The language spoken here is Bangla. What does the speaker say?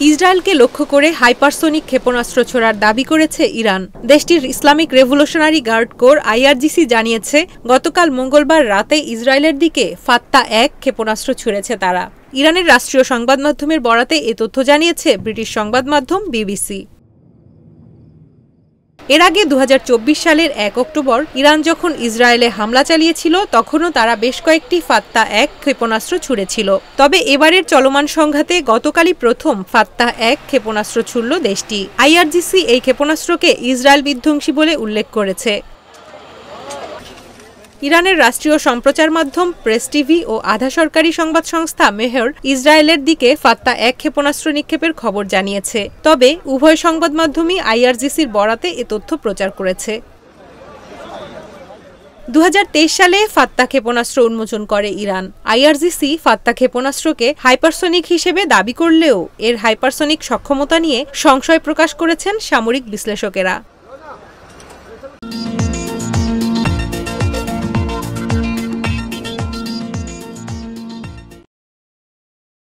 ইসরায়েলকে লক্ষ্য করে হাইপারসোনিক ক্ষেপণাস্ত্র ছোড়ার দাবি করেছে ইরান। দেশটির Islamic revolutionary guard corps IRGC জানিয়েছে, গতকাল মঙ্গলবার রাতে ইসরায়েলের দিকে ফাত্তা-1 ক্ষেপণাস্ত্র ছুড়েছে তারা। ইরানের রাষ্ট্রীয় সংবাদ মাধ্যমের বরাতে এ তথ্য জানিয়েছে ব্রিটিশ সংবাদ মাধ্যম বিবিসি। এর আগে 2024 সালের 1 অক্টোবর ইরান যখন ইসরায়েলে হামলা চালিয়েছিল, তখনও তারা বেশ কয়েকটি ফাত্তা-1 ক্ষেপণাস্ত্র ছুড়েছিল। তবে এবারের চলমান সংঘাতে গতকালই প্রথম ফাত্তা-1 ক্ষেপণাস্ত্র ছুড়ল দেশটি। আইআরজিসি এই ক্ষেপণাস্ত্রকে ইসরায়েল বিধ্বংসী বলে উল্লেখ করেছে। ইরানের রাষ্ট্রীয় সম্প্রচার মাধ্যম প্রেস টিভি ও আধা সরকারি সংবাদ সংস্থা মেহর ইসরায়েলের দিকে ফাত্তা-1 ক্ষেপণাস্ত্র নিক্ষেপের খবর জানিয়েছে। তবে উভয় সংবাদ মাধ্যমই আইআরজিসির বরাতে এ তথ্য প্রচার করেছে। 2023 সালে ফাত্তা ক্ষেপণাস্ত্র উন্মোচন করে ইরান। আইআরজিসি ফাত্তা ক্ষেপণাস্ত্রকে হাইপারসোনিক হিসেবে দাবি করলেও এর হাইপারসোনিক সক্ষমতা নিয়ে সংশয় প্রকাশ করেছেন সামরিক বিশ্লেষকেরা।